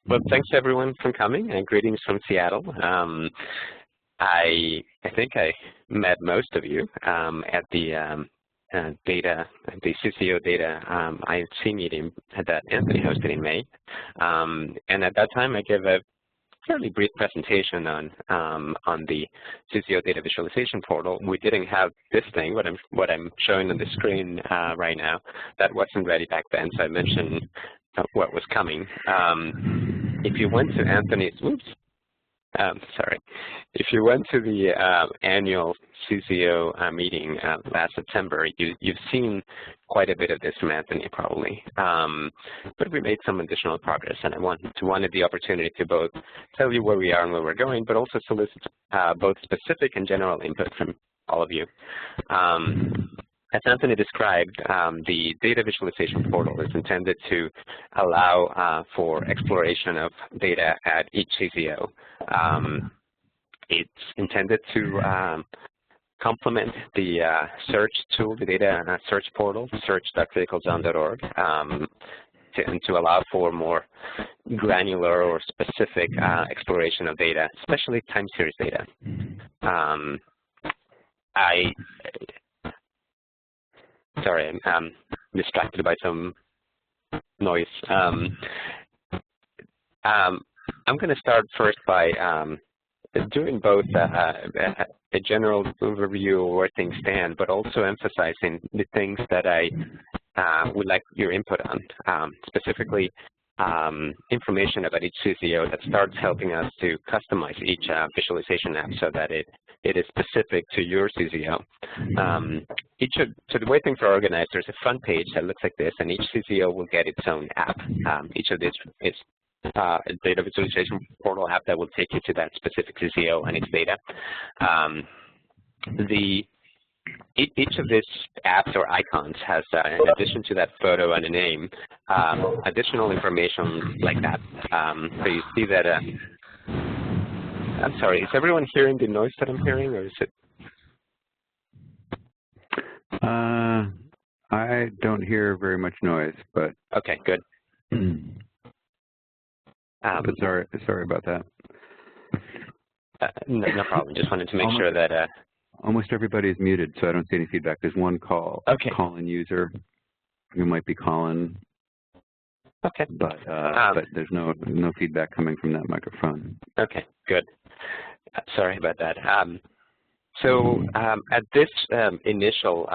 Well, thanks everyone for coming, and greetings from Seattle. I think I met most of you at the CZOData INC meeting that Anthony hosted in May. And at that time, I gave a fairly brief presentation on the CZOData visualization portal. We didn't have this thing, what I'm showing on the screen right now. That wasn't ready back then, so I mentioned what was coming. If you went to Anthony's, if you went to the annual CZO meeting last September, you've seen quite a bit of this from Anthony probably. But we made some additional progress, and I wanted the opportunity to both tell you where we are and where we're going, but also solicit both specific and general input from all of you. As Anthony described, the data visualization portal is intended to allow for exploration of data at each CZO. It's intended to complement the search tool, the data search portal, search.criticalzone.org, and to allow for more granular or specific exploration of data, especially time series data. Sorry, I'm distracted by some noise. I'm going to start first by doing both a general overview of where things stand, but also emphasizing the things that I would like your input on, specifically information about each CZO that starts helping us to customize each visualization app so that it is specific to your CZO. So the way things are organized, there's a front page that looks like this, and each CZO will get its own app. Each of these is a data visualization portal app that will take you to that specific CZO and its data. Each of these apps or icons has, in addition to that photo and a name, additional information like that. So you see that, I'm sorry, is everyone hearing the noise that I'm hearing, or is it? I don't hear very much noise, but. Okay, good. But sorry about that. No problem. Just wanted to make sure that. Almost everybody is muted, so I don't see any feedback. There's one call-in user who might be calling. Okay. But there's no feedback coming from that microphone. Okay, good. Sorry about that. At this initial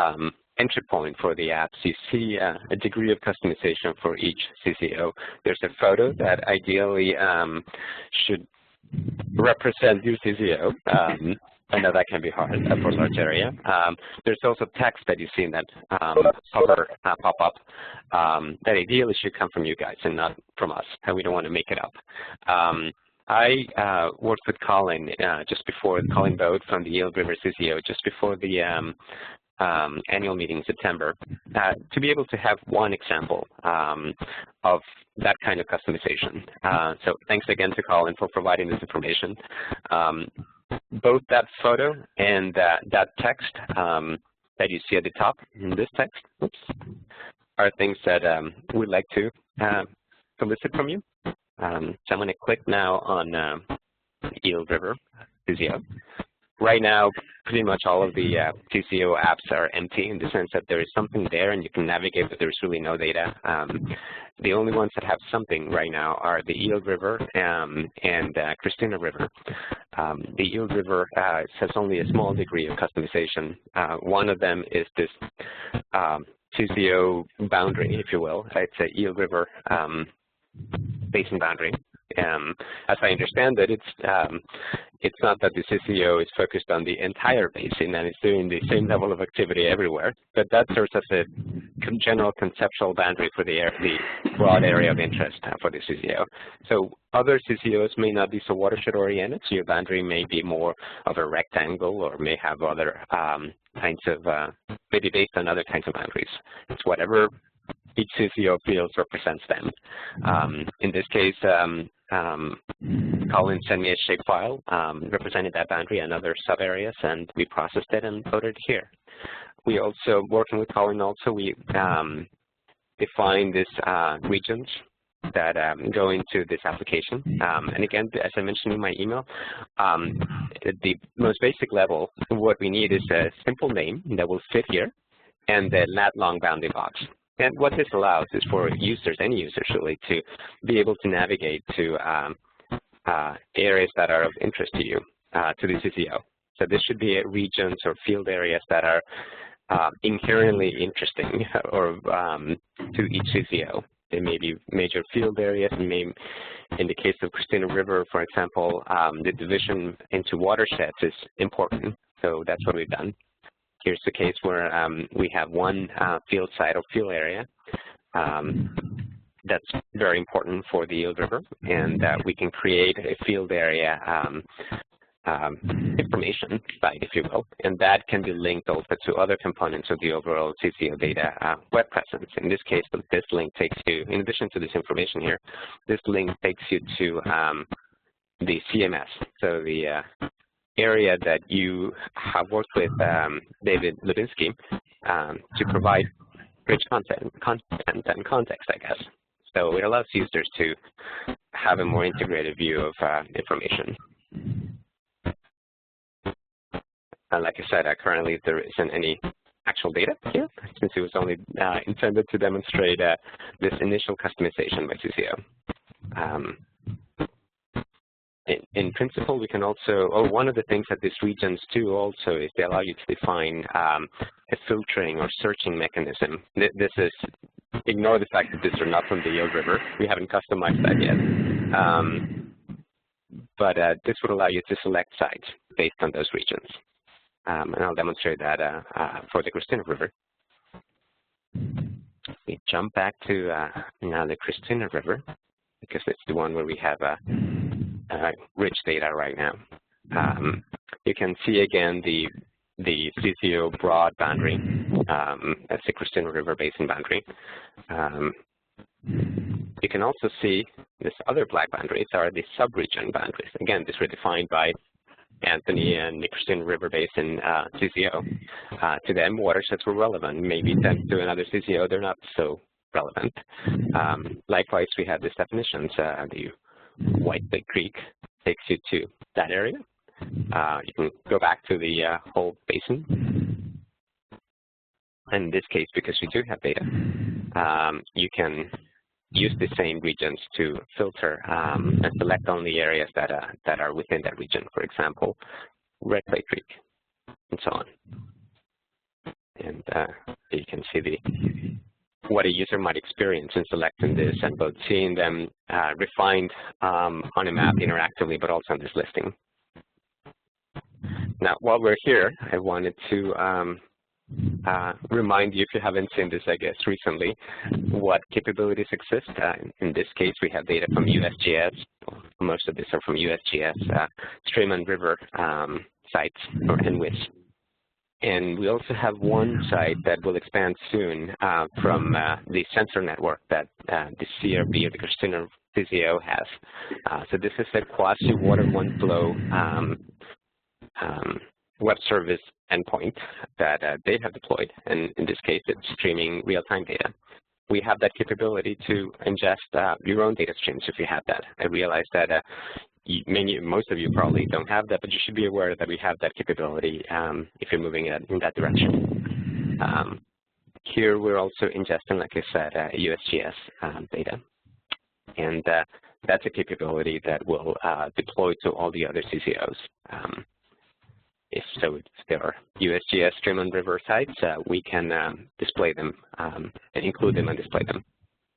entry point for the apps, you see a degree of customization for each CZO. There's a photo that ideally should represent your CZO. I know that can be hard for a large area. There's also text that you see in that pop up that ideally should come from you guys and not from us, and we don't want to make it up. I worked with Colin Colin Bode from the Eel River CZO just before the annual meeting in September to be able to have one example of that kind of customization. So thanks again to Colin for providing this information. Both that photo and that text that you see at the top in this text, are things that we'd like to solicit from you. So I'm going to click now on Eel River CZO. Right now, pretty much all of the CZO apps are empty in the sense that there is something there and you can navigate, but there's really no data. The only ones that have something right now are the Eel River and Christina River. The Eel River has only a small degree of customization. One of them is this CZO boundary, if you will. It's a Eel River basin boundary. As I understand it, it's not that the CZO is focused on the entire basin and it's doing the same level of activity everywhere, but that serves as a general conceptual boundary for the broad area of interest for the CZO. So other CZOs may not be so watershed oriented, so your boundary may be more of a rectangle or may have other kinds of, maybe based on other kinds of boundaries. It's whatever each CZO feels represents them. In this case, Colin sent me a shapefile representing that boundary and other sub-areas, and we processed it and put it here. We also, working with Colin also, we defined these regions that go into this application. And again, as I mentioned in my email, at the most basic level, what we need is a simple name that will fit here, and the lat-long bounding box. And what this allows is for users, any users really, to be able to navigate to areas that are of interest to you, to the CZO. So this should be regions or field areas that are inherently interesting or to each CZO. They may be major field areas, and may, in the case of Christina River, for example, the division into watersheds is important. So that's what we've done. Here's the case where we have one field site or field area that's very important for the Eel River, and we can create a field area information site, if you will, and that can be linked also to other components of the overall CZOData web presence. In this case, this link takes you, in addition to this information here, this link takes you to the CMS, so the area that you have worked with David Lubinsky to provide rich content and context, I guess. So it allows users to have a more integrated view of information. Like I said, currently there isn't any actual data here, since it was only intended to demonstrate this initial customization by CZO. In principle, we can also, one of the things that these regions do also is they allow you to define a filtering or searching mechanism. This is, ignore the fact that these are not from the Eel River. We haven't customized that yet. But this would allow you to select sites based on those regions. And I'll demonstrate that for the Christina River. We jump back to now the Christina River, because it's the one where we have rich data right now. You can see again the CZO broad boundary. That's the Christina River Basin boundary. You can also see this other black boundaries are the sub-region boundaries. Again, these were defined by Anthony and the Christina River Basin CZO. To them, watersheds were relevant. Maybe then to another CZO, they're not so relevant. Likewise, we have these definitions. The White Lake Creek takes you to that area. You can go back to the whole basin. In this case, because we do have data, you can use the same regions to filter and select only areas that are within that region. For example, Red Clay Creek, and so on. And you can see what a user might experience in selecting this, and both seeing them refined on a map interactively, but also on this listing. Now, while we're here, I wanted to remind you, if you haven't seen this, I guess, recently, what capabilities exist. In this case, we have data from USGS. Most of these are from USGS stream and river sites, or NWIS. And we also have one site that will expand soon from the sensor network that the CRB, or the Christina CZO, has. So this is a quasi-water one-flow web service endpoint that they have deployed, and in this case, it's streaming real-time data. We have that capability to ingest your own data streams if you have that. I realize that most of you probably don't have that, but you should be aware that we have that capability if you're moving in that direction. Here, we're also ingesting, like I said, USGS data, and that's a capability that will deploy to all the other CZOs. If there are USGS stream and river sites, we can display them and include them and display them.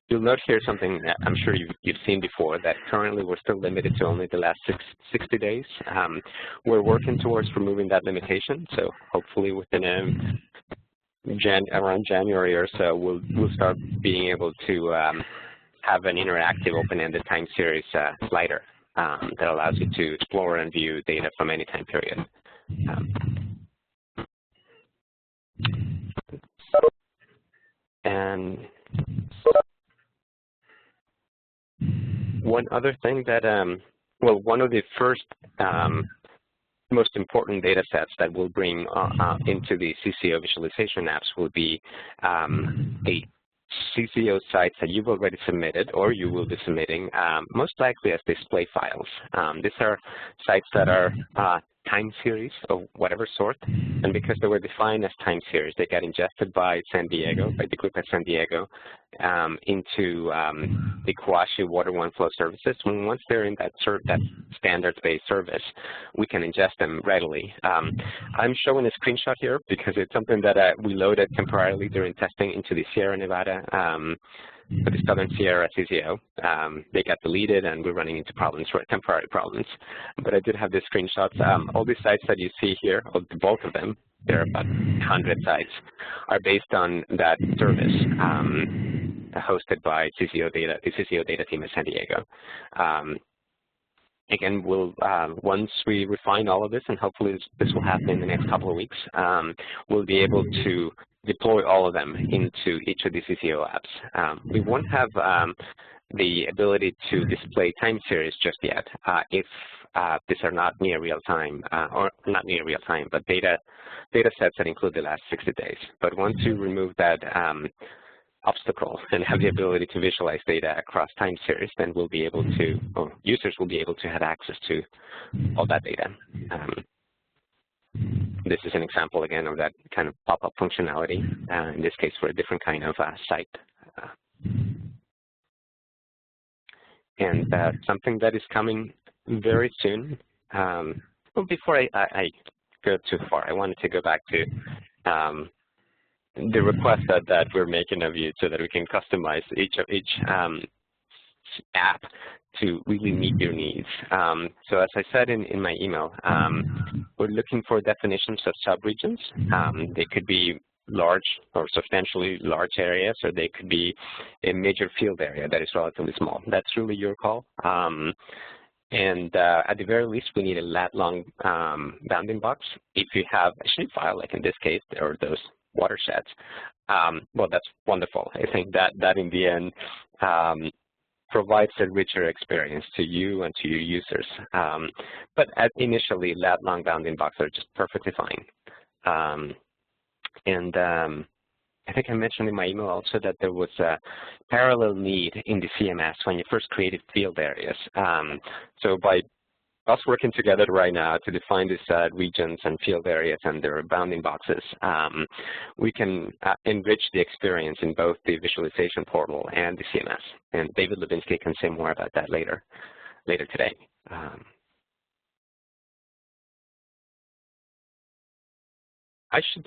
You'll note here something that I'm sure you've seen before, that currently we're still limited to only the last 60 days. We're working towards removing that limitation, so hopefully within around January or so, we'll start being able to have an interactive open-ended time series slider that allows you to explore and view data from any time period. And one other thing that, well, one of the first most important data sets that we'll bring into the CZO visualization apps will be a CZO sites that you've already submitted or you will be submitting, most likely as display files. These are sites that are time series of whatever sort, and because they were defined as time series, they got ingested by San Diego, by the group at San Diego, into the Kawashi Water One Flow services. Once they're in that standards-based service, we can ingest them readily. I'm showing a screenshot here because it's something that we loaded temporarily during testing into the Sierra Nevada, for the Southern Sierra CZO. They got deleted and we're running into problems, temporary problems. But I did have these screenshots. All these sites that you see here, the bulk of them, there are about 100 sites, are based on that service hosted by CZOData, the CZOData team at San Diego. Again, we'll once we refine all of this, and hopefully this will happen in the next couple of weeks, we'll be able to deploy all of them into each of the CZO apps. We won't have the ability to display time series just yet if these are not near real time, or not near real time, but data sets that include the last 60 days. But once you remove that obstacle and have the ability to visualize data across time series, then we'll be able to, or users will be able to have access to all that data. This is an example, again, of that kind of pop-up functionality, in this case for a different kind of site. And something that is coming very soon. Well, before I go too far, I wanted to go back to the request that we're making of you so that we can customize each app to really meet your needs. So as I said in my email, we're looking for definitions of subregions. They could be large or substantially large areas, or they could be a major field area that is relatively small. That's really your call. And at the very least, we need a lat-long bounding box. If you have a shapefile, like in this case, or those watersheds, well, that's wonderful. I think that in the end provides a richer experience to you and to your users. But initially, lat-long bounding boxes are just perfectly fine. And I think I mentioned in my email also that there was a parallel need in the CMS when you first created field areas. So by us working together right now to define these regions and field areas and their bounding boxes, we can enrich the experience in both the visualization portal and the CMS. And David Levinsky can say more about that later today. I should,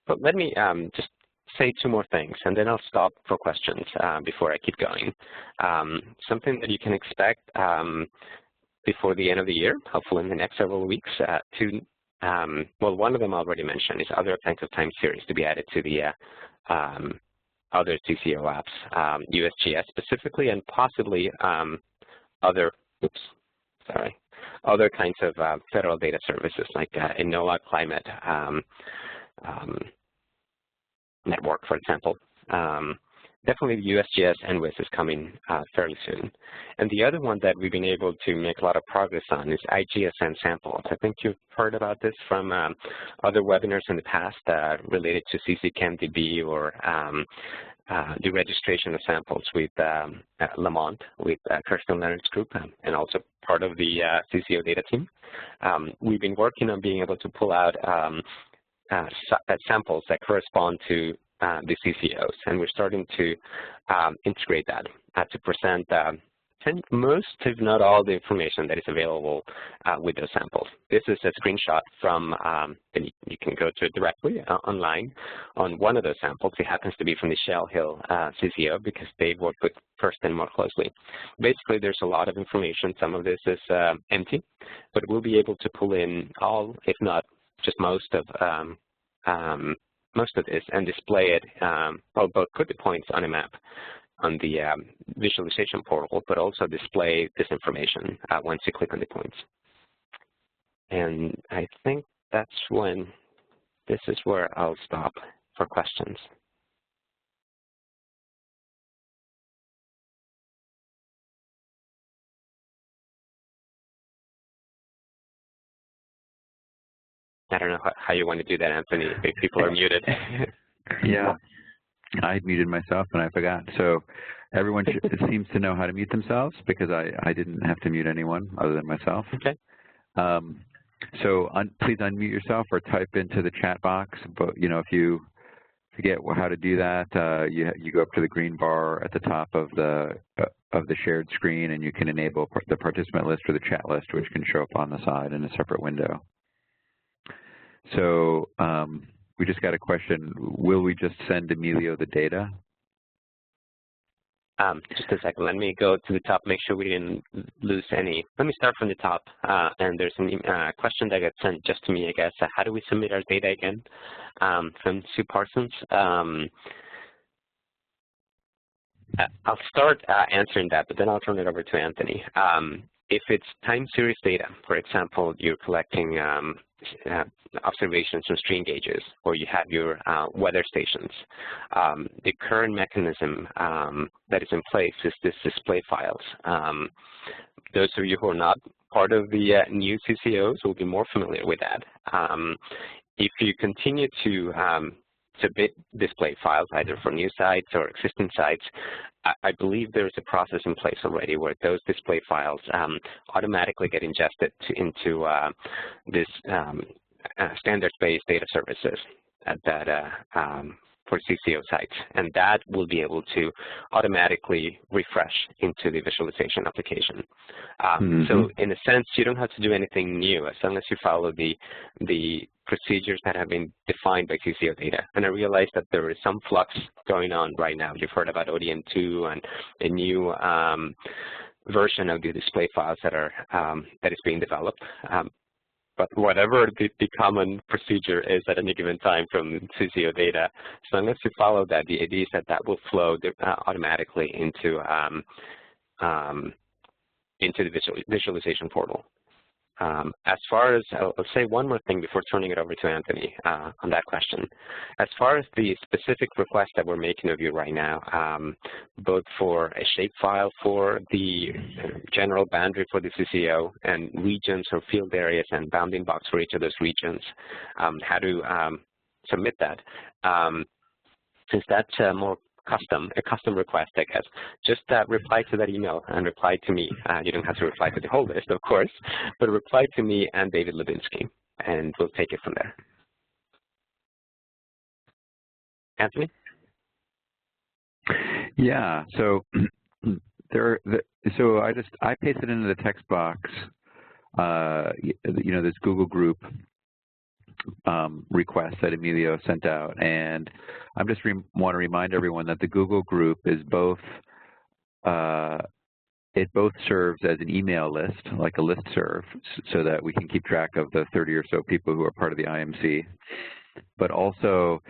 but let me just say two more things, and then I'll stop for questions before I keep going. Something that you can expect before the end of the year, hopefully in the next several weeks, well, one of them I already mentioned is other kinds of time series to be added to the other CZO apps, USGS specifically, and possibly other kinds of federal data services like NOAA Climate Network, for example. Definitely USGS and WIS is coming fairly soon. And the other one that we've been able to make a lot of progress on is IGSN samples. I think you've heard about this from other webinars in the past related to CCCAMDB or the registration of samples with Lamont, with Kirsten Leonard's group, and also part of the CZOData team. We've been working on being able to pull out samples that correspond to the CZOs, and we're starting to integrate that to present most, if not all, the information that is available with those samples. This is a screenshot from, and you can go to it directly online on one of those samples. It happens to be from the Shell Hill CZO because they've worked with Kirsten more closely. Basically, there's a lot of information. Some of this is empty, but we'll be able to pull in all, if not just most of this and display it, well, both put the points on a map on the visualization portal, but also display this information once you click on the points. And I think that's when, this is where I'll stop for questions. I don't know how you want to do that, Anthony, if people are muted. Yeah. I had muted myself and I forgot. So everyone seems to know how to mute themselves because I didn't have to mute anyone other than myself. Okay. So please unmute yourself or type into the chat box. But if you forget how to do that, you go up to the green bar at the top of the shared screen, and you can enable the participant list or the chat list, which can show up on the side in a separate window. So we just got a question. Will we just send Emilio the data? Just a second. Let me go to the top, make sure we didn't lose any. Let me start from the top. And there's a question that got sent just to me, I guess. How do we submit our data again? From Sue Parsons. I'll start answering that, but then I'll turn it over to Anthony. If it's time series data, for example, you're collecting observations from stream gauges, or you have your weather stations, the current mechanism that is in place is this display files. Those of you who are not part of the new CZOs will be more familiar with that. If you continue to submit display files, either for new sites or existing sites, I believe there's a process in place already where those display files automatically get ingested into this standards-based data services that for CZO sites, and that will be able to automatically refresh into the visualization application. So in a sense, you don't have to do anything new as long as you follow the procedures that have been defined by CZOData. And I realize that there is some flux going on right now. You've heard about ODN2 and a new version of the display files that is being developed. But whatever the common procedure is at any given time from CZOData, as long as you follow that, the idea is that will flow automatically into the visualization portal. As far as, I'll say one more thing before turning it over to Anthony on that question. As far as the specific request that we're making of you right now, both for a shapefile for the general boundary for the CZO and regions or field areas and bounding box for each of those regions, how to submit that. Since that's a custom request, I guess, just reply to that email and reply to me. You don't have to reply to the whole list, of course, but reply to me and David Levinsky, and we'll take it from there. Anthony? Yeah. So I pasted into the text box, this Google group request that Emilio sent out, and I just want to remind everyone that the Google group is both it both serves as an email list, like a listserv, so that we can keep track of the 30 or so people who are part of the IMC, but also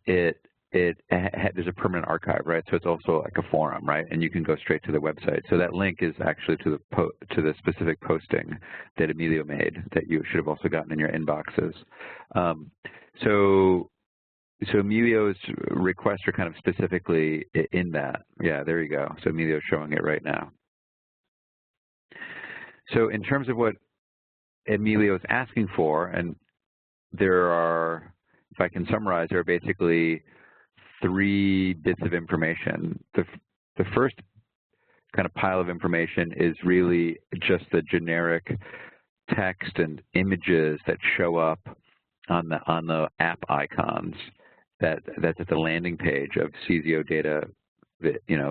there's a permanent archive, right? So it's also like a forum, right? And you can go straight to the website. So that link is actually to the specific posting that Emilio made that you should have also gotten in your inboxes. So Emilio's requests are kind of specifically in that. Yeah, there you go. So Emilio's showing it right now. So in terms of what Emilio is asking for, and there are, if I can summarize, there are basically 3 bits of information. The first kind of pile of information is really just the generic text and images that show up on the app icons that's at the landing page of CZOData,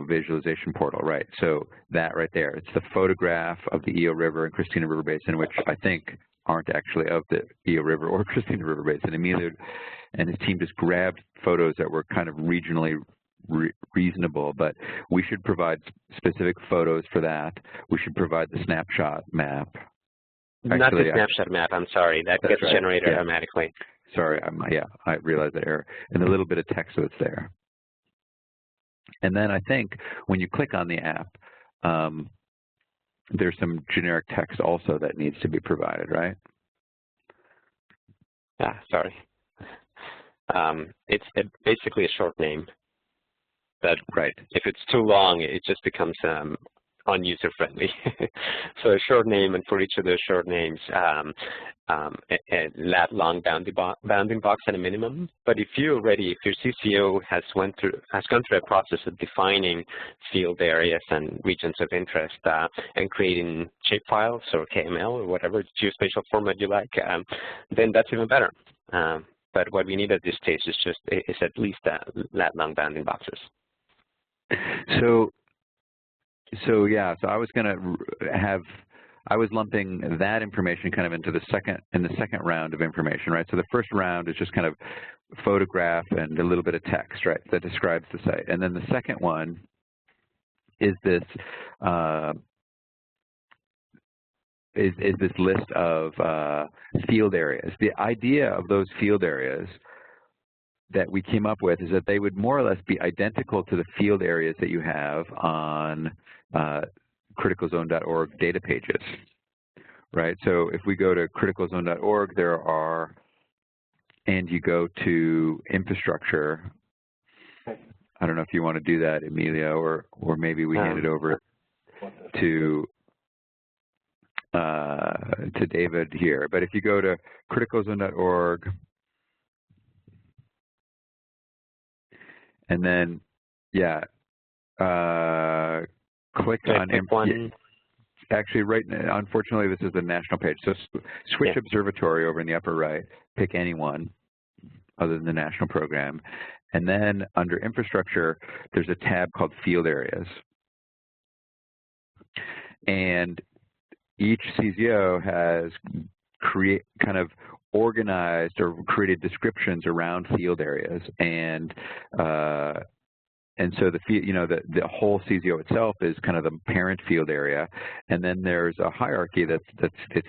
visualization portal, right? So that right there, it's the photograph of the Eel River and Christina River Basin, which I think aren't actually of the Eel River or Christina River Basin. Emilio and his team just grabbed photos that were kind of regionally reasonable, but we should provide specific photos for that. We should provide the snapshot map. Actually, not the snapshot map, I'm sorry. That gets generated automatically. Sorry, I realized that error. And a little bit of text that's there. And then I think when you click on the app, there's some generic text also that needs to be provided, right? Sorry. It's basically a short name. But right. If it's too long, it just becomes user-friendly. So a short name, and for each of those short names, a lat long bounding box at a minimum. But if your CCO has gone through a process of defining field areas and regions of interest and creating shapefiles or KML or whatever geospatial format you like, then that's even better. But what we need at this stage is at least lat long bounding boxes. So yeah, so I was lumping that information kind of into the second round of information, right? So the first round is just kind of photograph and a little bit of text, right, that describes the site. And then the second one is this this list of field areas. The idea of those field areas that we came up with is that they would more or less be identical to the field areas that you have on criticalzone.org data pages, right? So if we go to criticalzone.org, and you go to infrastructure, I don't know if you want to do that, Emilio, or maybe we hand it over to David here. But if you go to criticalzone.org, and then, yeah, click on one. Actually, right now, unfortunately, this is the national page. So switch observatory over in the upper right. Pick any one other than the national program. And then under infrastructure, there's a tab called field areas. And each CZO has kind of organized or created descriptions around field areas, and so the whole CZO itself is kind of the parent field area, and then there's a hierarchy that's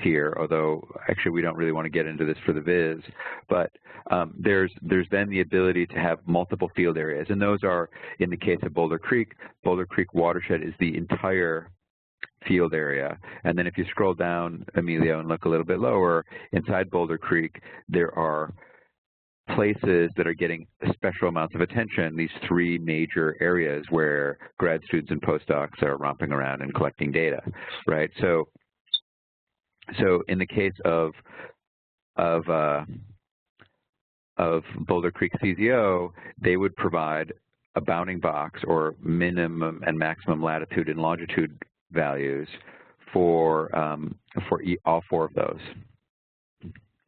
here. Although actually we don't really want to get into this for the viz, but there's then the ability to have multiple field areas, and those are, in the case of Boulder Creek watershed is the entire field area. And then if you scroll down, Emilio, and look a little bit lower, inside Boulder Creek, there are places that are getting special amounts of attention, these three major areas where grad students and postdocs are romping around and collecting data, right? So in the case of Boulder Creek CZO, they would provide a bounding box or minimum and maximum latitude and longitude values for all four of those.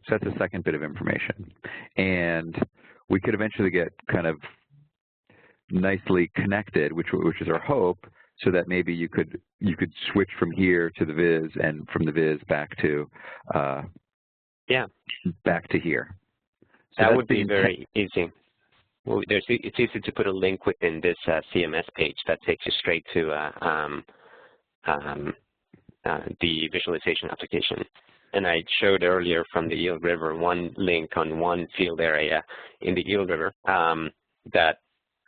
So that's the second bit of information. And we could eventually get kind of nicely connected, which is our hope, so that maybe you could switch from here to the viz and from the viz back to back to here. So that would be very easy. Well, it's easy to put a link within this CMS page that takes you straight to the visualization application. And I showed earlier from the Eel River one link on one field area in the Eel River that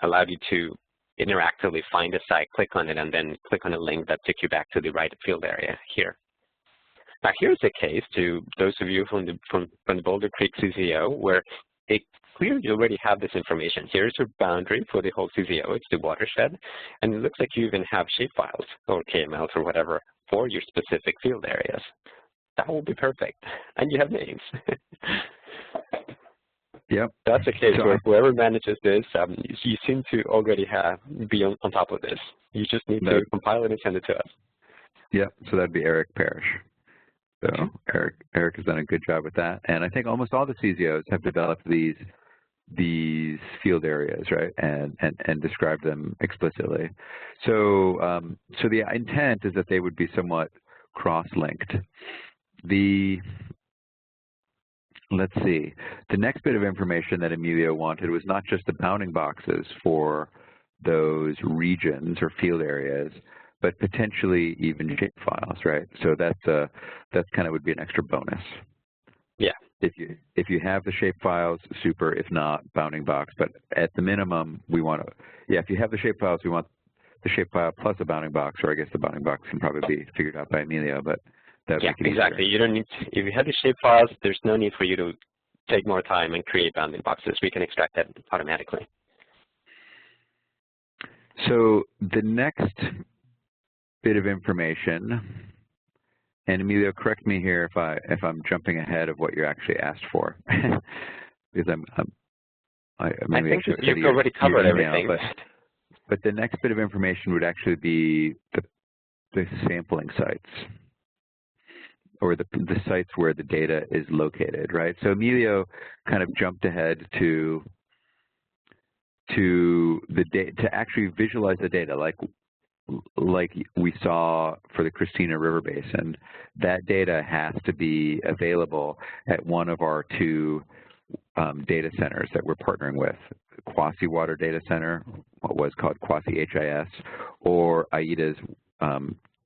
allowed you to interactively find a site, click on it, and then click on a link that took you back to the right field area here. Now here's a case to those of you from the Boulder Creek CZO where it clearly already have this information. Here's your boundary for the whole CZO, it's the watershed, and it looks like you even have shapefiles or KMLs or whatever for your specific field areas. That will be perfect. And you have names. Yep. That's a case where whoever manages this, you seem to already be on top of this. You just need to compile it and send it to us. Yep, so that'd be Eric Parrish. So Eric has done a good job with that. And I think almost all the CZOs have developed these field areas, right, and describe them explicitly. So so the intent is that they would be somewhat cross-linked. Let's see, the next bit of information that Emilio wanted was not just the bounding boxes for those regions or field areas, but potentially even shapefiles, right? So that's kind of would be an extra bonus. Yeah. If you have the shapefiles, super. If not, bounding box. But at the minimum, we want to. Yeah, if you have the shapefiles, we want the shapefile plus a bounding box, or I guess the bounding box can probably be figured out by Emilio, but that would make it exactly. easier. You don't need to, if you have the shapefiles, there's no need for you to take more time and create bounding boxes. We can extract that automatically. So the next bit of information, and Emilio, correct me here if I'm jumping ahead of what you actually asked for, because I think you've already covered everything. But the next bit of information would actually be the sampling sites, or the sites where the data is located, right? So Emilio kind of jumped ahead to actually visualize the data, like we saw for the Christina River Basin. That data has to be available at one of our two data centers that we're partnering with, Quasi Water Data Center, what was called Quasi HIS, or AIDA's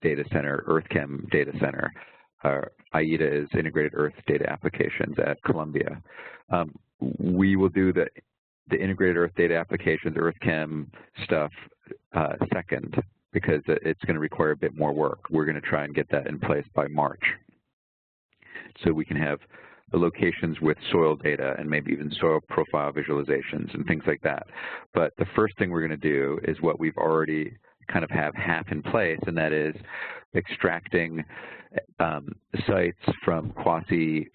data center, EarthChem Data Center. AIDA is Integrated Earth Data Applications at Columbia. We will do the Integrated Earth Data Applications, EarthChem stuff second, because it's going to require a bit more work. We're going to try and get that in place by March, so we can have the locations with soil data and maybe even soil profile visualizations and things like that. But the first thing we're going to do is what we've already kind of have half in place, and that is extracting sites from Quasi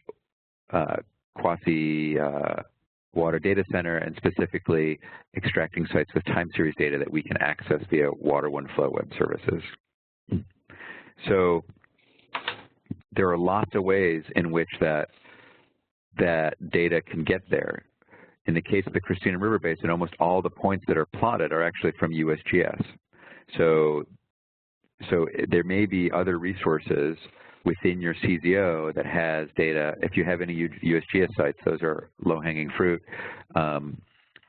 Water Data Center, and specifically extracting sites with time series data that we can access via Water One Flow web services. So there are lots of ways in which that data can get there. In the case of the Christina River Basin, almost all the points that are plotted are actually from USGS. So there may be other resources within your CZO that has data. If you have any USGS sites, those are low-hanging fruit.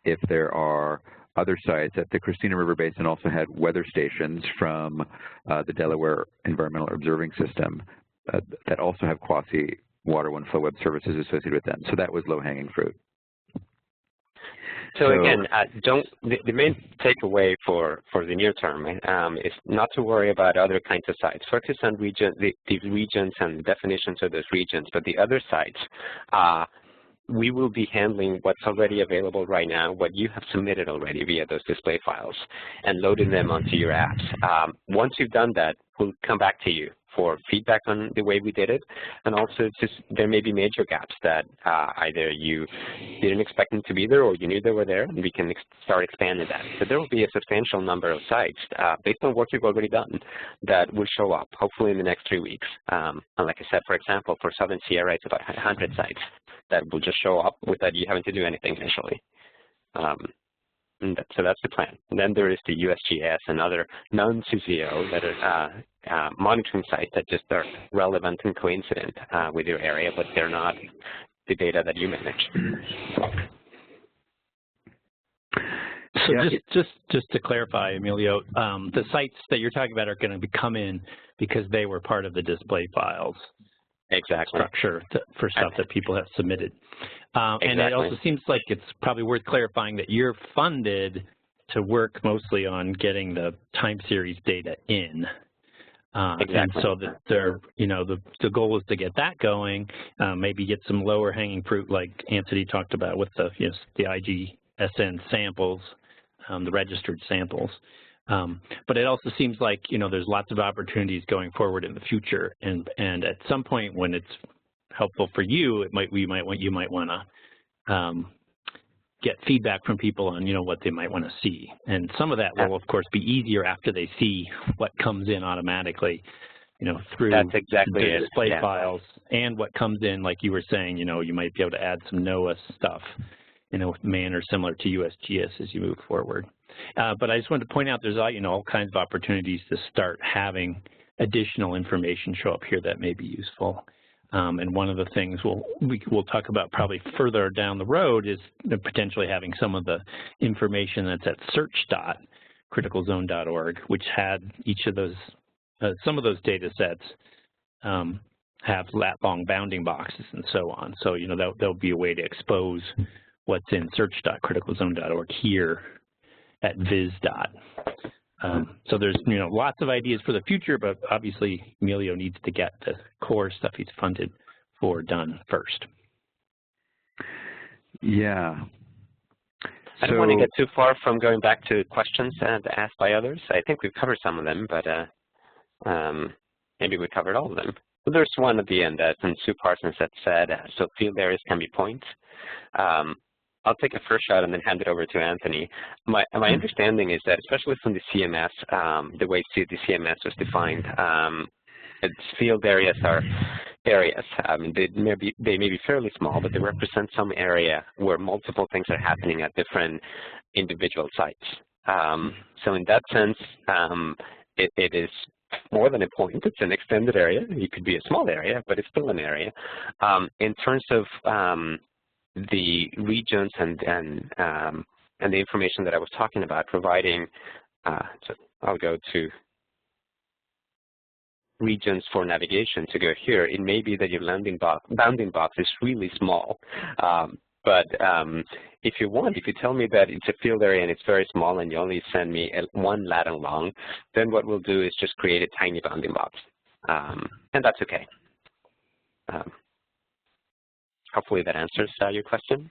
If there are other sites, that the Christina River Basin also had weather stations from the Delaware Environmental Observing System that also have Quasi Water One Flow web services associated with them. So that was low-hanging fruit. So again, the main takeaway for the near term is not to worry about other kinds of sites. Focus on the regions and the definitions of those regions, but the other sites, we will be handling what's already available right now, what you have submitted already via those display files, and loading them onto your apps. Once you've done that, we'll come back to you for feedback on the way we did it, and also there may be major gaps that either you didn't expect them to be there, or you knew they were there, and we can start expanding that. So there will be a substantial number of sites based on work you've already done that will show up, hopefully in the next 3 weeks. And like I said, for example, for Southern Sierra, it's about 100 sites that will just show up without you having to do anything initially. So that's the plan. And then there is the USGS and other non-CZO that are monitoring sites that just are relevant and coincident with your area, but they're not the data that you manage. So just to clarify, Emilio, the sites that you're talking about are going to come in because they were part of the display files. Exactly. Structure for stuff that people have submitted. And it also seems like it's probably worth clarifying that you're funded to work mostly on getting the time series data in. And so that the goal is to get that going, maybe get some lower hanging fruit like Anthony talked about with the IGSN samples, the registered samples. But it also seems like, there's lots of opportunities going forward in the future, and at some point when it's helpful for you, you might want to get feedback from people on what they might want to see, and some of that will of course be easier after they see what comes in automatically, through the display files, and what comes in, like you were saying, you might be able to add some NOAA stuff in a manner similar to USGS as you move forward. But I just wanted to point out there's all kinds of opportunities to start having additional information show up here that may be useful. And one of the things we'll talk about probably further down the road is potentially having some of the information that's at search.criticalzone.org, which had each of those, some of those data sets have lat-long bounding boxes and so on. So, there'll be a way to expose what's in search.criticalzone.org here at viz.. So there's lots of ideas for the future, but obviously Emilio needs to get the core stuff he's funded for done first. Yeah. I don't want to get too far from going back to questions asked by others. I think we've covered some of them, but Maybe we covered all of them. But there's one at the end from Sue Parsons that said, so field areas can be points. I'll take a first shot and then hand it over to Anthony. My understanding is that, especially from the CMS, the way the CMS was defined, field areas are areas. They may be fairly small, but they represent some area where multiple things are happening at different individual sites. So in that sense, it is more than a point. It's an extended area. It could be a small area, but it's still an area. In terms of the regions and the information that I was talking about, providing, so I'll go to regions for navigation to go here. It may be that your bounding box is really small, but if you want, if you tell me that it's a field area and it's very small and you only send me one lat long, then what we'll do is just create a tiny bounding box, and that's okay. Hopefully that answers your question.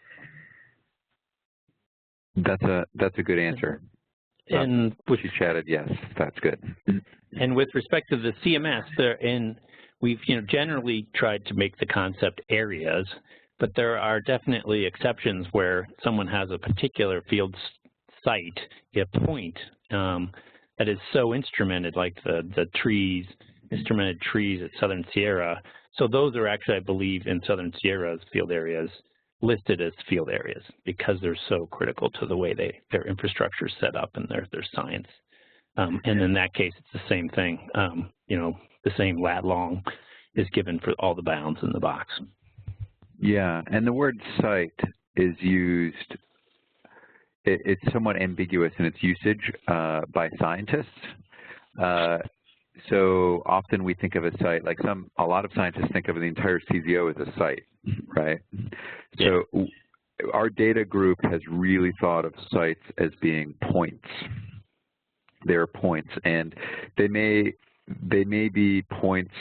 That's a good answer. And she chatted, yes, that's good. And with respect to the CMS, we've generally tried to make the concept areas, but there are definitely exceptions where someone has a particular field site, a point that is so instrumented, like the trees, instrumented trees at Southern Sierra. So those are actually, I believe, in Southern Sierra's field areas listed as field areas because they're so critical to the way their infrastructure is set up and their science. And in that case, it's the same thing. The same lat long is given for all the bounds in the box. Yeah, and the word site is used, it's somewhat ambiguous in its usage by scientists. So often we think of a site, like a lot of scientists think of the entire CZO as a site, right? Yeah. So our data group has really thought of sites as being points. They're points, and they may be points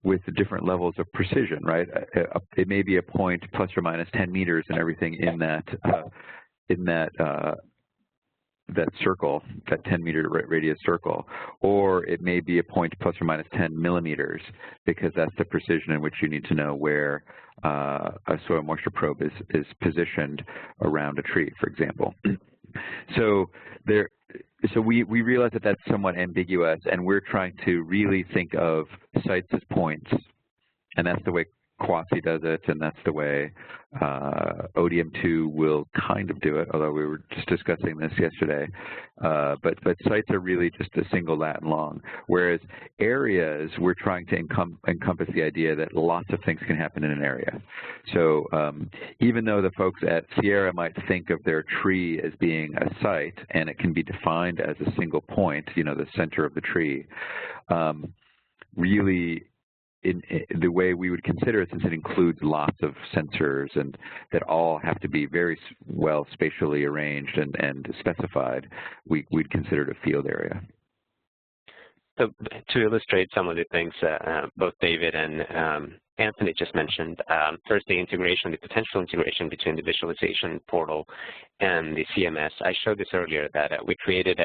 with different levels of precision, right? It may be a point plus or minus 10 meters and everything in that circle, that 10-meter radius circle, or it may be a point plus or minus 10 millimeters, because that's the precision in which you need to know where a soil moisture probe is positioned around a tree, for example. So we realize that that's somewhat ambiguous, and we're trying to really think of sites as points, and that's the way Quasi does it, and that's the way ODM2 will kind of do it, although we were just discussing this yesterday. But sites are really just a single lat long, whereas areas, we're trying to encompass the idea that lots of things can happen in an area. So even though the folks at Sierra might think of their tree as being a site, and it can be defined as a single point, the center of the tree, really, in the way we would consider it, since it includes lots of sensors and that all have to be very well spatially arranged and specified, we'd consider it a field area. So to illustrate some of the things both David and Anthony just mentioned, first the integration, the potential integration between the visualization portal and the CMS. I showed this earlier that we created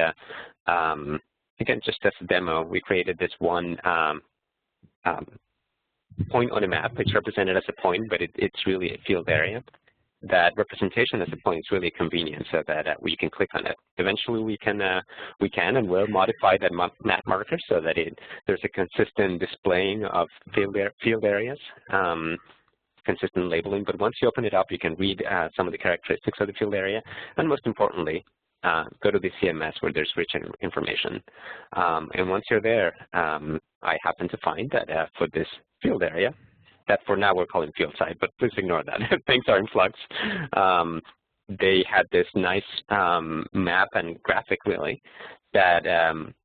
again, just as a demo, we created this one point on a map. It's represented as a point, but it's really a field area. That representation as a point is really convenient, so that we can click on it. Eventually, we can and will modify that map marker so that there's a consistent displaying of field areas, consistent labeling. But once you open it up, you can read some of the characteristics of the field area, and most importantly, go to the CMS where there's rich information. And once you're there, I happen to find that for this field area, that for now we're calling field site, but please ignore that. Things are in flux. They had this nice map and graphic, really, that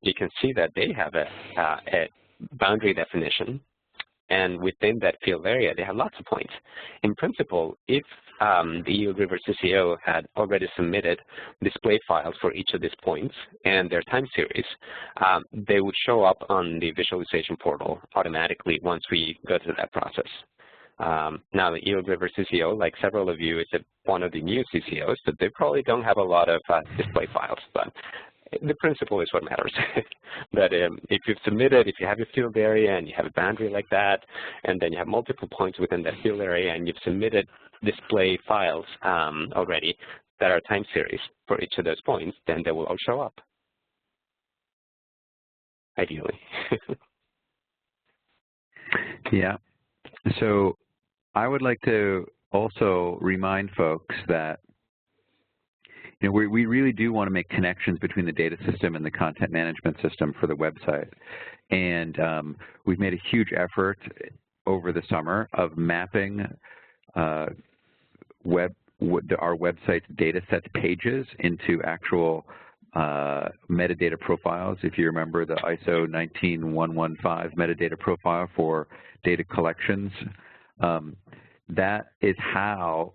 you can see that they have a boundary definition. And within that field area, they have lots of points. In principle, if the Eel River CZO had already submitted display files for each of these points and their time series, they would show up on the visualization portal automatically once we go through that process. Now, the Eel River CZO, like several of you, is one of the new CZOs, so they probably don't have a lot of display files. But The principle is what matters. That if you've submitted, if you have a field area and you have a boundary like that, and then you have multiple points within that field area, and you've submitted display files already that are time series for each of those points, then they will all show up, ideally. Yeah. So I would like to also remind folks that we really do want to make connections between the data system and the content management system for the website. And we've made a huge effort over the summer of mapping our website's data set pages into actual metadata profiles. If you remember the ISO 19115 metadata profile for data collections, that is how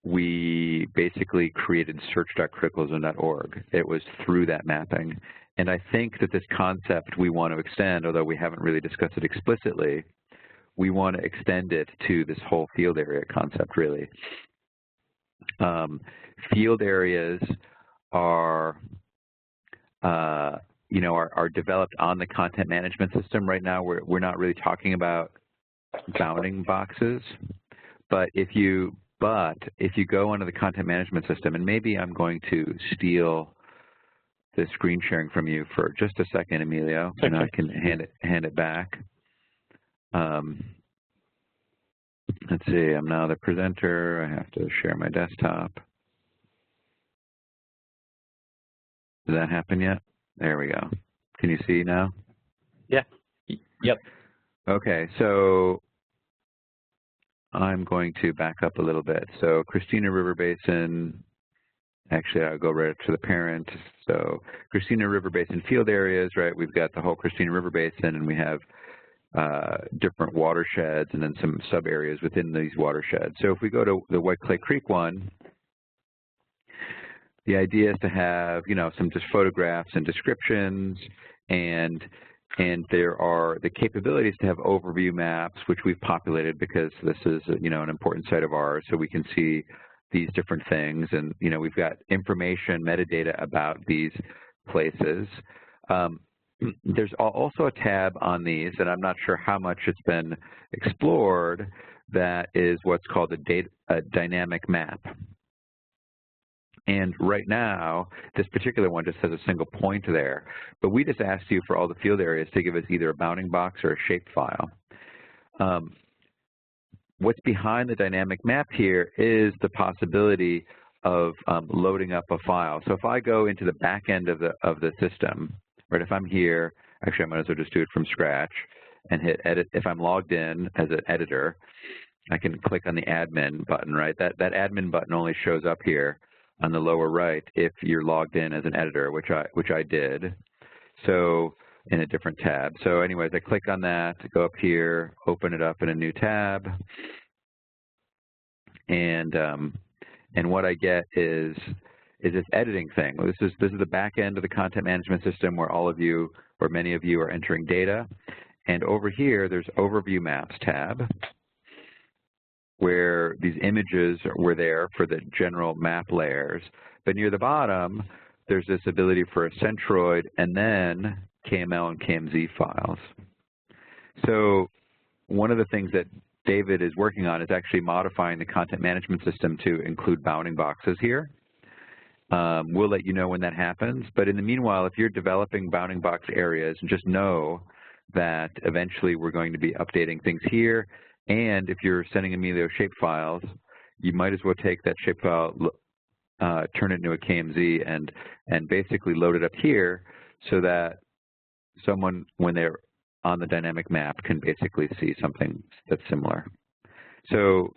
we basically created search.criticalzone.org. It was through that mapping. And I think that this concept we want to extend, although we haven't really discussed it explicitly, we want to extend it to this whole field area concept, really. Field areas are developed on the content management system right now. We're not really talking about bounding boxes, but if you go onto the content management system, and maybe I'm going to steal the screen sharing from you for just a second, Emilio, and I can hand it back. Let's see, I'm now the presenter. I have to share my desktop. Did that happen yet? There we go. Can you see now? Yeah. Yep. Okay, so I'm going to back up a little bit. So Christina River Basin, actually I'll go right up to the parent. So Christina River Basin field areas, right? We've got the whole Christina River Basin, and we have different watersheds and then some sub areas within these watersheds. So if we go to the White Clay Creek one, the idea is to have, some just photographs and descriptions, and there are the capabilities to have overview maps, which we've populated because this is, an important site of ours, so we can see these different things. And, we've got information, metadata about these places. There's also a tab on these, and I'm not sure how much it's been explored, that is what's called a dynamic map. And right now, this particular one just has a single point there. But we just asked you for all the field areas to give us either a bounding box or a shapefile. What's behind the dynamic map here is the possibility of loading up a file. So if I go into the back end of the system, right, if I'm here, actually I might as well just do it from scratch and hit edit. If I'm logged in as an editor, I can click on the admin button, right? That admin button only shows up here on the lower right if you're logged in as an editor, which I did, so in a different tab. So anyways, I click on that, go up here, open it up in a new tab, and what I get is this editing thing. This is the back end of the content management system where all of you, or many of you, are entering data, and over here there's Overview Maps tab, where these images were there for the general map layers. But near the bottom, there's this ability for a centroid and then KML and KMZ files. So one of the things that David is working on is actually modifying the content management system to include bounding boxes here. We'll let you know when that happens. But in the meanwhile, if you're developing bounding box areas, just know that eventually we're going to be updating things here. And if you're sending Emilio shapefiles, you might as well take that shapefile, turn it into a KMZ, and basically load it up here so that someone, when they're on the dynamic map, can basically see something that's similar. So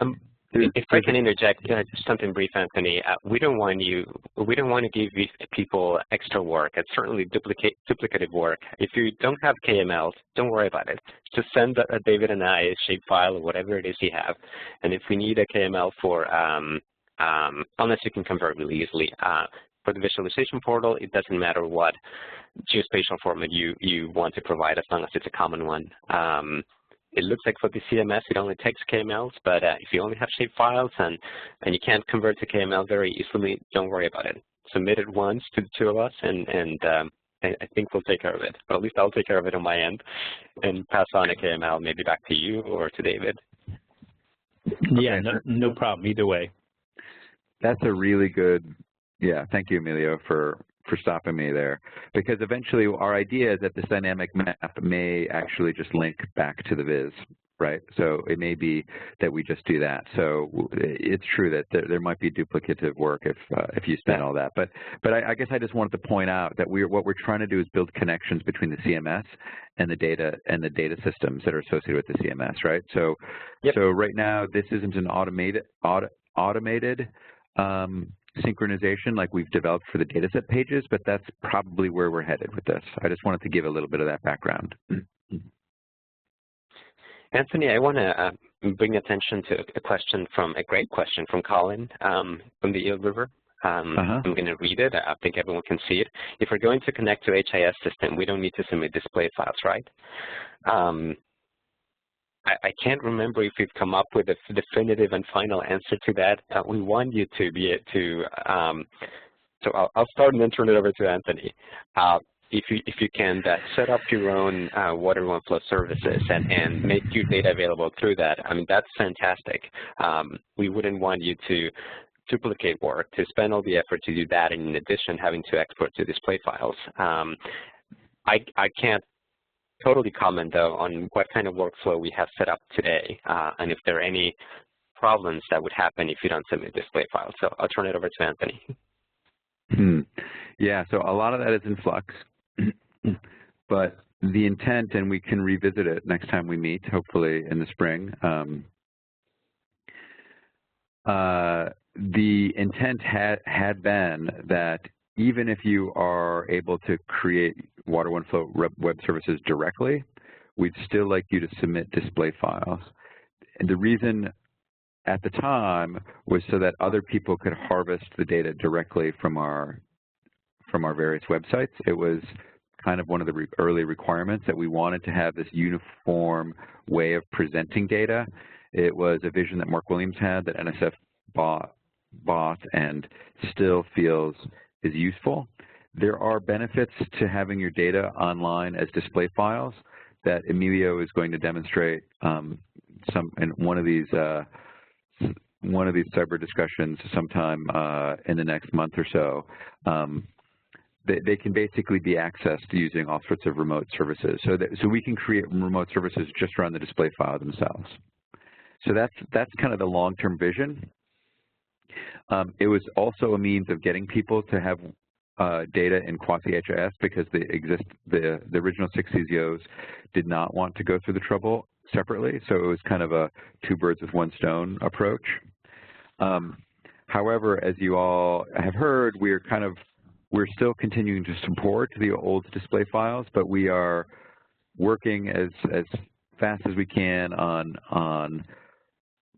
if I can interject something brief, Anthony, we don't want to give people extra work. It's certainly duplicative work. If you don't have KMLs, don't worry about it. Just send David and I a shapefile or whatever it is you have. And if we need a KML for, unless you can convert really easily, for the visualization portal, it doesn't matter what geospatial format you want to provide as long as it's a common one. It looks like for the CMS, it only takes KMLs, but if you only have shapefiles and you can't convert to KML very easily, don't worry about it. submitted once to the two of us, and I think we'll take care of it. Or at least I'll take care of it on my end and pass on a KML maybe back to you or to David. Yeah, no problem, either way. That's a really good, yeah, thank you, Emilio, for stopping me there. Because eventually our idea is that this dynamic map may actually just link back to the viz, right? So it may be that we just do that. So it's true that there might be duplicative work if you spend all that. But I guess I just wanted to point out that what we're trying to do is build connections between the CMS and the data systems that are associated with the CMS, right? So so right now this isn't an automated synchronization like we've developed for the dataset pages, but that's probably where we're headed with this. I just wanted to give a little bit of that background. Anthony, I want to bring attention to a great question from Colin from the Eel River. I'm going to read it. I think everyone can see it. If we're going to connect to HIS system, we don't need to submit display files, right? I can't remember if we've come up with a definitive and final answer to that. We want you to be able to, so I'll start and then turn it over to Anthony. If you can set up your own water OneFlow services and make your data available through that, I mean, that's fantastic. We wouldn't want you to duplicate work, to spend all the effort to do that, and in addition, having to export to display files. I can't totally comment, though, on what kind of workflow we have set up today, and if there are any problems that would happen if you don't submit display files. So I'll turn it over to Anthony. Yeah, so a lot of that is in flux, but the intent, and we can revisit it next time we meet, hopefully in the spring, the intent had been that even if you are able to create Water OneFlow web services directly, we'd still like you to submit display files. And the reason at the time was so that other people could harvest the data directly from our various websites. It was kind of one of the early requirements that we wanted to have this uniform way of presenting data. It was a vision that Mark Williams had that NSF bought and still feels is useful. There are benefits to having your data online as display files that Emilio is going to demonstrate in one of these cyber discussions sometime in the next month or so. They can basically be accessed using all sorts of remote services. So we can create remote services just around the display file themselves. So that's kind of the long-term vision. It was also a means of getting people to have data in quasi-HIS because the original 6 CZOs did not want to go through the trouble separately, so it was kind of a two birds with one stone approach. However, as you all have heard, we're still continuing to support the old display files, but we are working as fast as we can on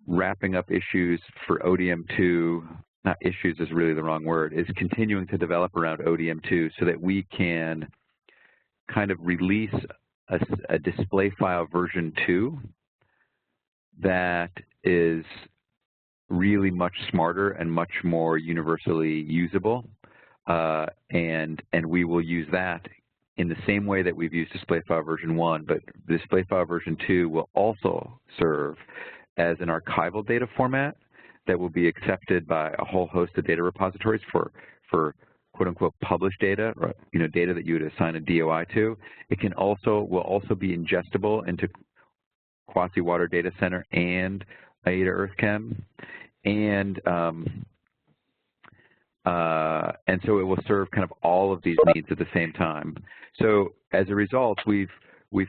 wrapping up issues for ODM2, not issues is really the wrong word, is continuing to develop around ODM2 so that we can kind of release a display file version 2 that is really much smarter and much more universally usable. And we will use that in the same way that we've used display file version 1, but display file version 2 will also serve as an archival data format that will be accepted by a whole host of data repositories for quote unquote published data, or, data that you would assign a DOI to. It will also be ingestible into Quasi Water Data Center and AIDA EarthChem, and so it will serve kind of all of these needs at the same time. So as a result, we've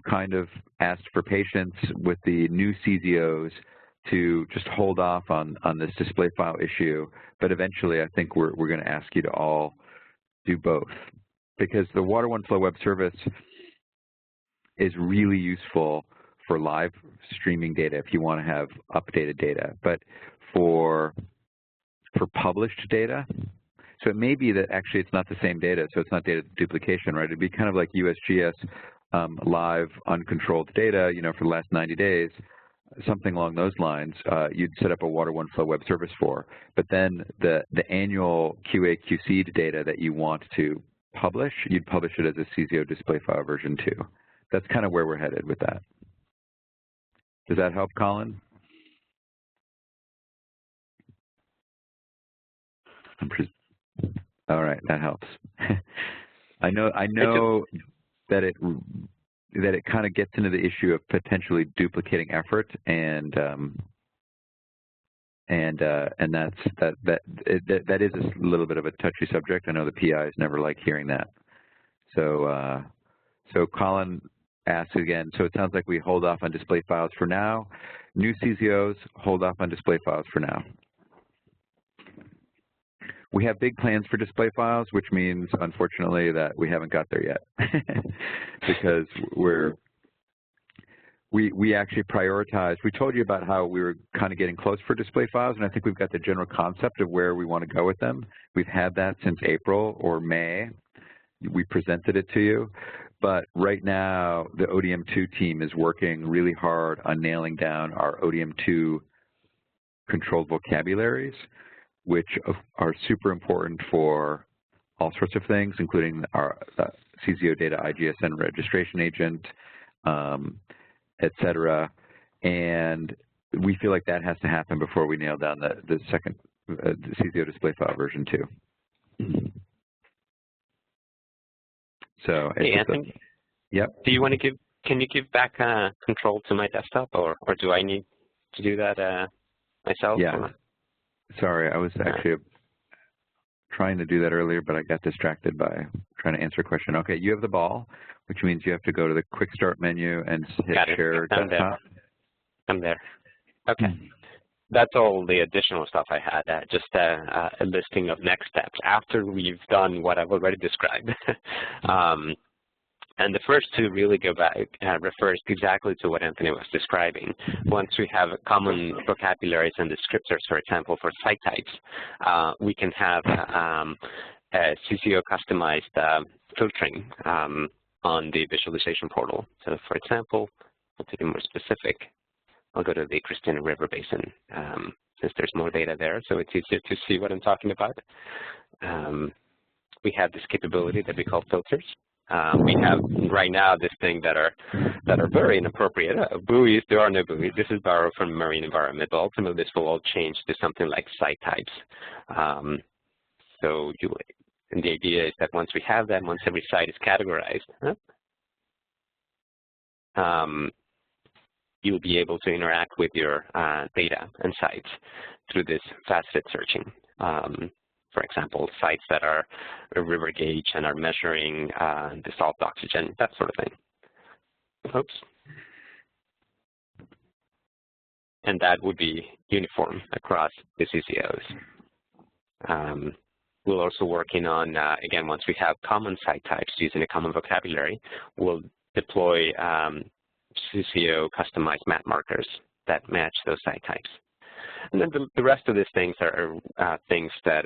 kind of asked for patience with the new CZOs to just hold off on this display file issue, but eventually I think we're going to ask you to all do both, because the Water OneFlow web service is really useful for live streaming data if you want to have updated data, but for published data, so it may be that actually it's not the same data, so it's not data duplication, right? It'd be kind of like USGS live uncontrolled data, for the last 90 days. something along those lines, you'd set up a Water One Flow web service for. But then the annual QA QC data that you want to publish, you'd publish it as a CZO display file version 2. That's kind of where we're headed with that. Does that help, Colin? All right, that helps. I know that it kind of gets into the issue of potentially duplicating effort, and that is a little bit of a touchy subject. I know the PIs never like hearing that. So Colin asks again. So it sounds like we hold off on display files for now. New CZOs, hold off on display files for now. We have big plans for display files, which means, unfortunately, that we haven't got there yet because we actually prioritized. We told you about how we were kind of getting close for display files, and I think we've got the general concept of where we want to go with them. We've had that since April or May. We presented it to you. But right now, the ODM2 team is working really hard on nailing down our ODM2 controlled vocabularies, which are super important for all sorts of things, including our CZOData IGSN registration agent, et cetera. And we feel like that has to happen before we nail down the second CZO display file version 2. So, hey, Anthony, yep. Do you want to can you give back control to my desktop, or do I need to do that myself? Yeah. Or? Sorry, I was actually trying to do that earlier, but I got distracted by trying to answer a question. Okay, you have the ball, which means you have to go to the quick start menu and hit share desktop. I'm there. Okay. That's all the additional stuff I had, just a listing of next steps after we've done what I've already described. And the first two really go back, refers exactly to what Anthony was describing. Once we have common vocabularies and descriptors, for example, for site types, we can have a CZO customized filtering on the visualization portal. So for example, I'll take it more specific. I'll go to the Christina River Basin since there's more data there, so it's easier to see what I'm talking about. We have this capability that we call filters. We have right now this thing that are very inappropriate. Buoys, there are no buoys. This is borrowed from marine environment, but ultimately this will all change to something like site types. And the idea is that once we have that, once every site is categorized, you'll be able to interact with your data and sites through this faceted searching. For example, sites that are a river gauge and are measuring dissolved oxygen, that sort of thing. Oops. And that would be uniform across the CZOs. We're also working on, again, once we have common site types using a common vocabulary, we'll deploy CZO customized map markers that match those site types. And then the rest of these things are things that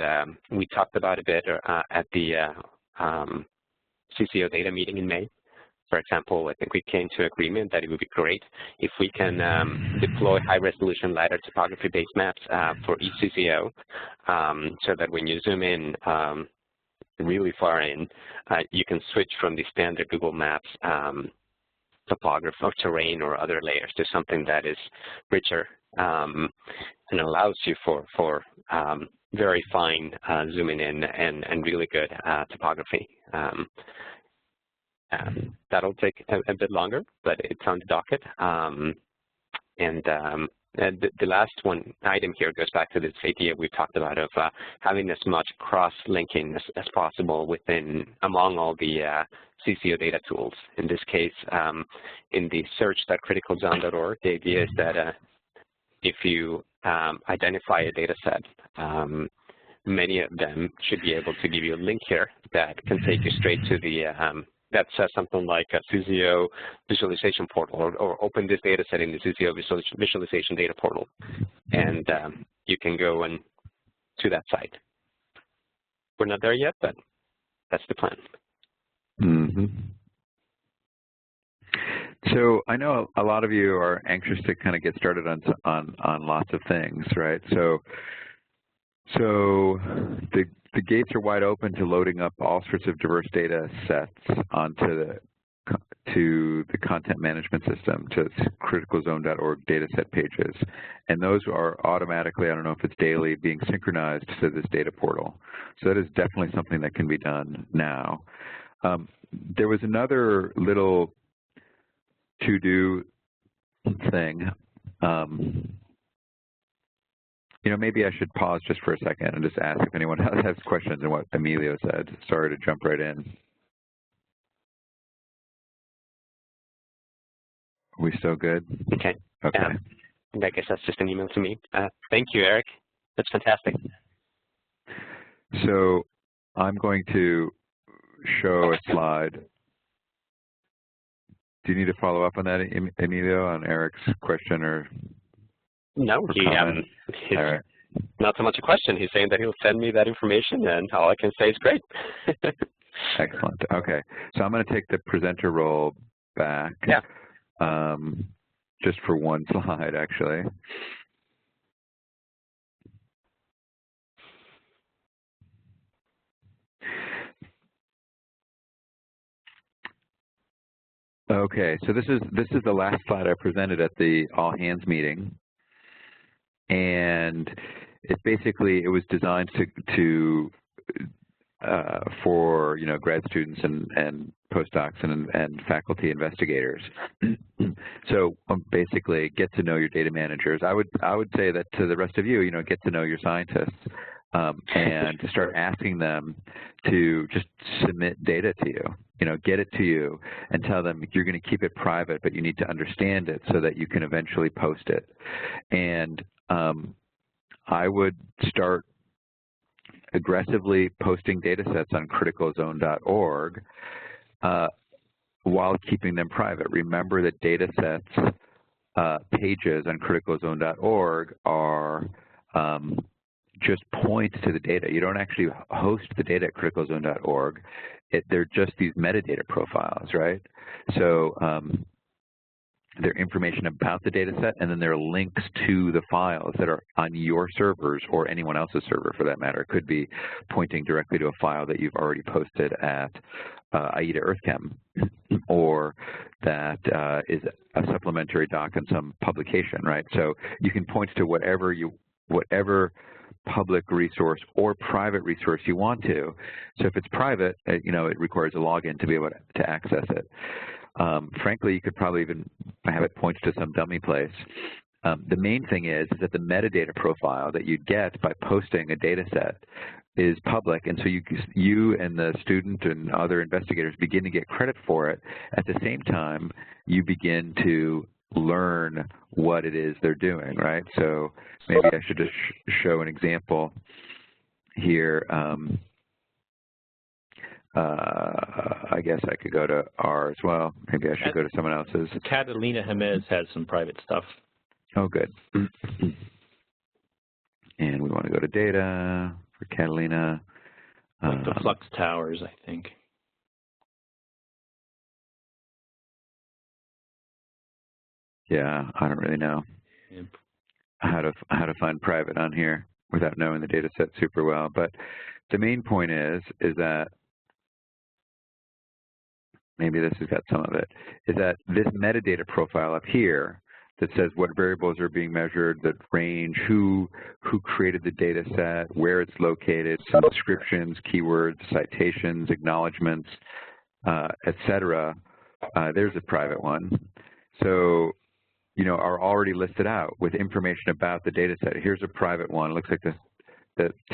we talked about a bit at the CZOData meeting in May. For example, I think we came to agreement that it would be great if we can deploy high-resolution LiDAR topography-based maps for each CZO, so that when you zoom in really far in, you can switch from the standard Google Maps topography or terrain or other layers to something that is richer and allows you for very fine zooming in and really good topography. That'll take a bit longer, but it's on the docket. The last one item here goes back to this idea we talked about of having as much cross-linking as possible among all the CZOData tools. In this case, in the search.criticalzone.org, the idea is that if you identify a data set, many of them should be able to give you a link here that can take you straight to the that says something like a CZO visualization portal, or open this data set in the CZO visualization data portal, and you can go to that site. We're not there yet, but that's the plan. So I know a lot of you are anxious to kind of get started on lots of things, right? So the gates are wide open to loading up all sorts of diverse data sets onto the content management system, to criticalzone.org dataset pages. And those are automatically, I don't know if it's daily, being synchronized to this data portal. So that is definitely something that can be done now. There was another little to-do thing. You know, maybe I should pause just for a second and just ask if anyone else has questions on what Emilio said. Sorry to jump right in. Are we still good? Okay. Okay. I guess that's just an email to me. Thank you, Eric. That's fantastic. So I'm going to show a slide. Do you need to follow up on that, Emilio, on Eric's question or? No, all right. Not so much a question. He's saying that he'll send me that information, and all I can say is great. Excellent. Okay. So I'm going to take the presenter role back. Yeah. Just for one slide, actually. Okay. So this is the last slide I presented at the all hands meeting. And it basically, it was designed for, you know, grad students and postdocs and faculty investigators. So basically, get to know your data managers. I would say that to the rest of you, you know, get to know your scientists and start asking them to just submit data to you. You know, get it to you and tell them you're going to keep it private, but you need to understand it so that you can eventually post it. And I would start aggressively posting data sets on criticalzone.org while keeping them private. Remember that data sets pages on criticalzone.org are just points to the data. You don't actually host the data at criticalzone.org. They're just these metadata profiles, right? So they're information about the data set, and then there are links to the files that are on your servers or anyone else's server for that matter. It could be pointing directly to a file that you've already posted at AIDA EarthChem, or that is a supplementary doc in some publication, right? So you can point to whatever public resource or private resource you want to. So if it's private, you know, it requires a login to be able to access it. Frankly, you could probably even have it point to some dummy place. The main thing is that the metadata profile that you get by posting a data set is public, and so you and the student and other investigators begin to get credit for it. At the same time, you begin to learn what it is they're doing, right? So maybe I should just show an example here. I guess I could go to R as well. Maybe I should go to someone else's. Catalina Jimenez has some private stuff. Oh, good. And we want to go to data for Catalina. Like the flux towers, I think. Yeah, I don't really know how to find private on here without knowing the data set super well. But the main point is that maybe this has got some of it, is that this metadata profile up here that says what variables are being measured, the range, who created the data set, where it's located, some descriptions, keywords, citations, acknowledgments, et cetera. There's a private one. So, you know, are already listed out with information about the data set. Here's a private one. It looks like the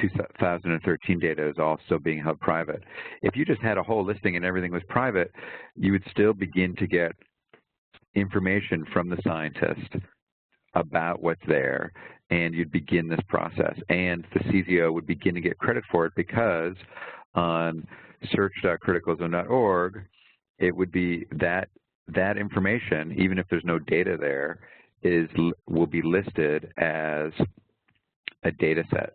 2013 data is all still being held private. If you just had a whole listing and everything was private, you would still begin to get information from the scientist about what's there, and you'd begin this process. And the CZO would begin to get credit for it because on search.criticalzone.org, it would be that information, even if there's no data there, will be listed as a data set.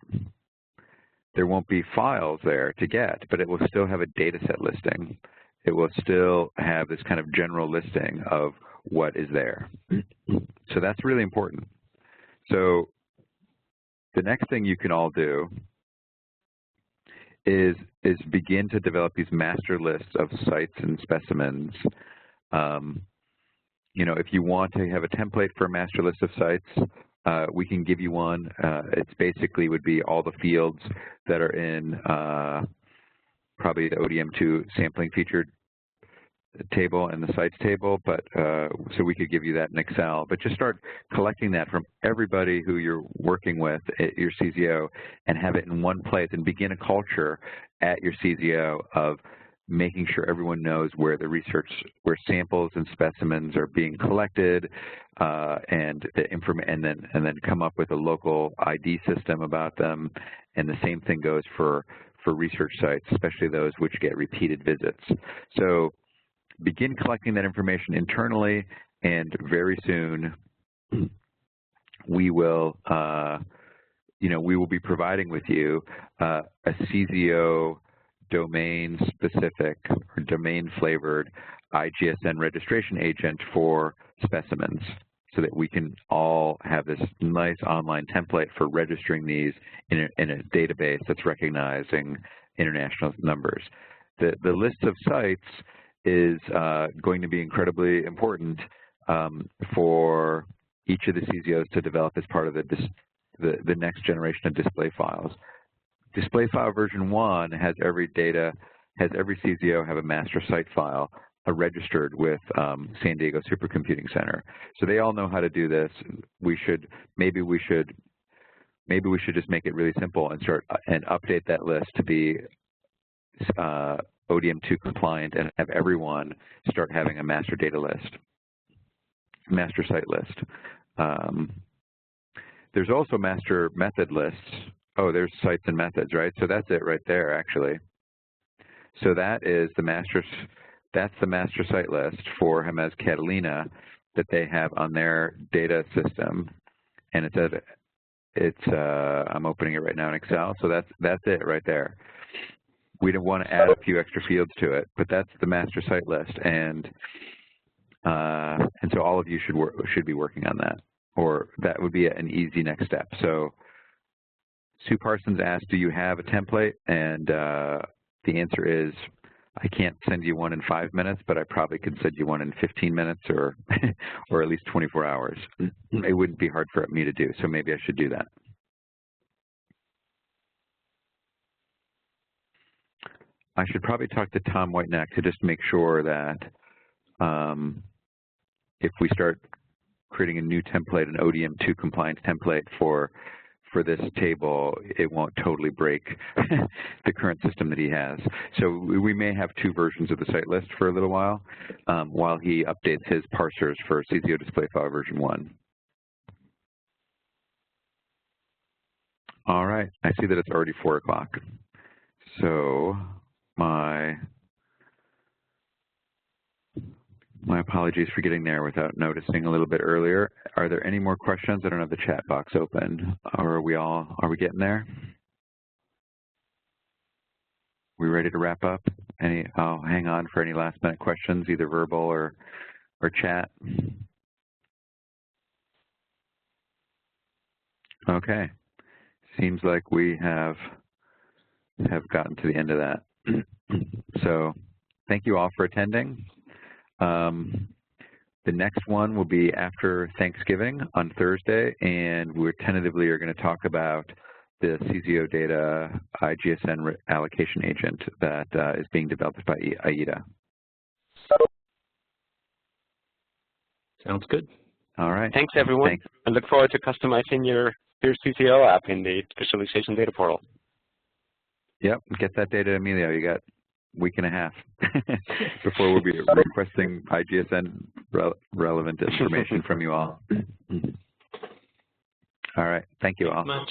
There won't be files there to get, but it will still have a data set listing. It will still have this kind of general listing of what is there. So that's really important. So the next thing you can all do is begin to develop these master lists of sites and specimens. You know, if you want to have a template for a master list of sites, we can give you one. It's basically would be all the fields that are in probably the ODM2 sampling feature table and the sites table, but so we could give you that in Excel. But just start collecting that from everybody who you're working with at your CZO and have it in one place and begin a culture at your CZO of making sure everyone knows where the research, where samples and specimens are being collected, and then come up with a local ID system about them. And the same thing goes for research sites, especially those which get repeated visits. So begin collecting that information internally, and very soon we will, we will be providing with you a CZO domain-specific or domain-flavored IGSN registration agent for specimens, so that we can all have this nice online template for registering these in a database that's recognizing international numbers. The list of sites is going to be incredibly important for each of the CZOs to develop as part of the next generation of display files. Display file version 1 has every CZO have a master site file registered with San Diego Supercomputing Center. So they all know how to do this. Maybe we should just make it really simple and update that list to be ODM2 compliant and have everyone start having a master data list, master site list. There's also master method lists. Oh, there's sites and methods, right? So that's it right there, actually. So that is that's the master site list for Hermes Catalina that they have on their data system, and I'm opening it right now in Excel. So that's it right there. We don't want to add a few extra fields to it, but that's the master site list, and so all of you should be working on that, or that would be an easy next step. So Sue Parsons asked, do you have a template? And the answer is, I can't send you one in 5 minutes, but I probably could send you one in 15 minutes or or at least 24 hours. It wouldn't be hard for me to do, so maybe I should do that. I should probably talk to Tom Whiteneck to just make sure that if we start creating a new template, an ODM2 compliant template for this table, it won't totally break the current system that he has. So we may have 2 versions of the site list for a little while he updates his parsers for CZO display file version 1. All right, I see that it's already 4 o'clock. So my apologies for getting there without noticing a little bit earlier. Are there any more questions? I don't have the chat box open. Or are we getting there? We ready to wrap up? I'll hang on for any last minute questions, either verbal or chat. Okay. Seems like we have gotten to the end of that. So thank you all for attending. The next one will be after Thanksgiving on Thursday, and we're tentatively going to talk about the CZOData IGSN allocation agent that is being developed by AIDA. Sounds good. All right. Thanks, everyone. Thanks. I look forward to customizing your CZO app in the visualization data portal. Yep, get that data, Emilio. You got a week and a half before we'll be requesting IGSN relevant information from you all. All right, thank you all. Thank you much.